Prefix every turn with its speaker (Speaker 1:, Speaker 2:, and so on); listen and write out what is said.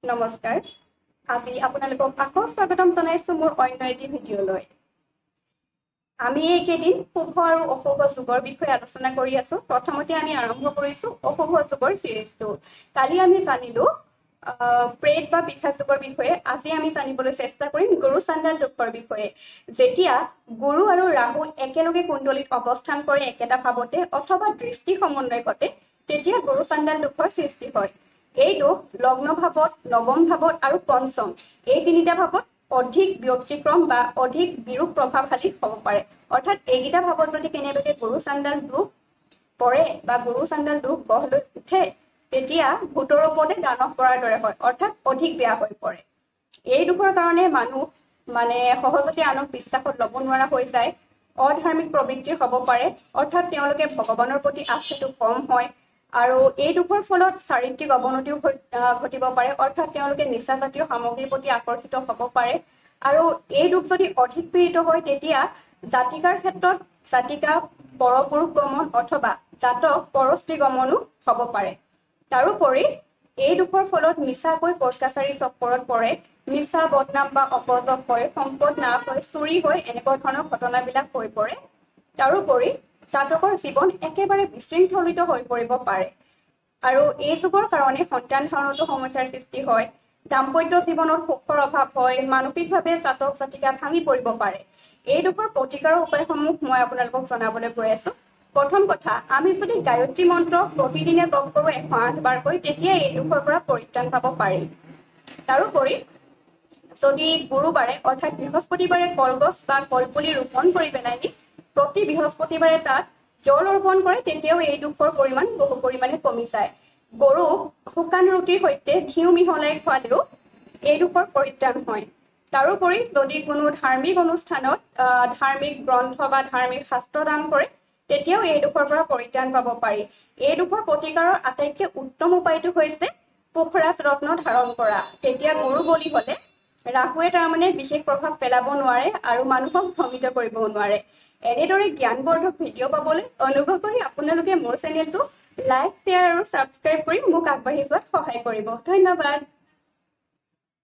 Speaker 1: নমস্কাৰ আজি আপোনালোকক আকৌ স্বাগতম জনাইছো মোৰ অন্য এটি ভিডিঅ'লৈ আমি এইকেইদিন শুভ আৰু অশুভ যুগৰ বিষয়ে আলোচনা কৰি আছো প্ৰথমতে আমি আৰম্ভ কৰিছো অশুভ যুগৰ সিৰিজটো কালি আমি জানিলো প্ৰেত বা পিশাচ যুগৰ বিষয়ে আজি আমি জানিবলৈ চেষ্টা কৰিম গুৰু চাণ্ডাল দুখৰ বিষয়ে যেতিয়া গুৰু আৰু ৰাহু একেলগে কুণ্ডলীত অৱস্থান কৰে একেটা ভাৱতে অথবা দৃষ্টি সমন্বয় ঘটে তেতিয়া গুৰু চাণ্ডাল দুখৰ সৃষ্টি হয় এই দুখ লগ্ন ভাৱত নৱম ভাৱত আৰু পঞ্চম এই তিনিটা ভাৱত অধিক ব্যক্তিক্ৰম বা অধিক বিৰূপ প্ৰভাৱশালী হ'ব পাৰে অৰ্থাৎ এইকেইটা ভাৱত যদি কেনেবাকৈ গুৰু চাণ্ডাল দুখ পৰে বা গুৰু চাণ্ডাল দুখ গঢ় লৈ উঠে তেতিয়া ভূতৰ ওপৰতে দানৱ কৰাৰ দৰে হয় অৰ্থাৎ অধিক বেয়া হৈ পৰে এই দুখৰ কাৰণে মানুহ সহজতে আনক বিশ্বাসত ল'ব নোৱাৰা হৈ যায় অধাৰ্মিক প্ৰবৃত্তিৰ হ'ব পাৰে অৰ্থাৎ তেওঁলোকে ভগৱানৰ প্ৰতি আস্থাটো কম হয় আৰু এই দুখৰ ফলত চাৰিত্ৰিক অৱনতিও ঘটিব পাৰে অৰ্থাৎ তেওঁলোকে নিচাজাতীয় সামগ্ৰীৰ প্ৰতি আকৰ্ষিত হ'ব পাৰে আৰু এই দুখ যদি অধিক পীড়িত হয় তেতিয়া জাতিকাৰ ক্ষেত্ৰত জাতিকা পৰপুৰুষ গমন অথবা জাতক পৰস্ত্ৰী গমনো হ'ব পাৰে তাৰোপৰি এই দুখৰ ফলত মিছাকৈ কোৰ্ট কাছাৰী চক্কৰত পৰে মিছা বদনাম বা অপজক হয় সম্পদ নাশ হয় চুৰি হয় এনেকুৱা ধৰণৰ ঘটনাবিলাক হৈ পৰে তাৰোপৰি জাতকৰ জীৱন একেবাৰে বিশৃংখলিত হৈ পৰিব পাৰে আৰু এই যুগৰ কাৰণে সন্তান ধাৰণতো সমস্যাৰ সৃষ্টি হয় দাম্পত্য জীৱনত সুখৰ অভাৱ হয় মানসিকভাৱে জাতক জাতিকা ভাঙি পৰিব পাৰে এই দুখৰ প্ৰতিকাৰৰ উপায়সমূহ মই আপোনালোকক জনাবলৈ গৈ আছো প্ৰথম কথা আমি যদি গায়ত্ৰী মন্ত্ৰ প্ৰতিদিনে জপ কৰোঁ 108 বাৰকৈ তেতিয়া এই দুখৰ পৰা পৰিত্ৰাণ পাব পাৰিম তাৰোপৰি যদি গুৰুবাৰে অৰ্থাৎ বৃহস্পতিবাৰে কলগছ বা কলপুলি ৰোপণ কৰি পেলাই প্ৰতি বৃহস্পতিবাৰে তাত জল অৰ্পণ কৰে তেতিয়াও এই দুখৰ পৰিমাণ বহু পৰিমাণে কমি যায় গৰুক শুকান ৰুটিৰ সৈতে ঘিউ মিহলাই খোৱালেও এই দুখৰ পৰিত্ৰাণ হয় তাৰোপৰি যদি কোনো ধাৰ্মিক অনুষ্ঠানত ধাৰ্মিক গ্ৰন্থ বা ধাৰ্মিক শাস্ত্ৰ দান কৰে তেতিয়াও এই দুখৰ পৰা পৰিত্ৰাণ পাব পাৰি এই দুখৰ প্ৰতিকাৰৰ আটাইতকৈ উত্তম উপায়টো হৈছে পুখৰাজ ৰত্ন ধাৰণ কৰা তেতিয়া গৰু বলি হ'লে ৰাহুৱে তাৰমানে বিশেষ প্ৰভাৱ পেলাব নোৱাৰে আৰু মানুহক ভ্ৰমিত কৰিবও নোৱাৰে এনেদৰে জ্ঞানবৰ্ধক ভিডিঅ' পাবলৈ অনুগ্ৰহ কৰি আপোনালোকে মোৰ চেনেলটো লাইক শ্বেয়াৰ আৰু ছাবস্ক্ৰাইব কৰি মোক আগবাঢ়ি যোৱাত সহায় কৰিব ধন্যবাদ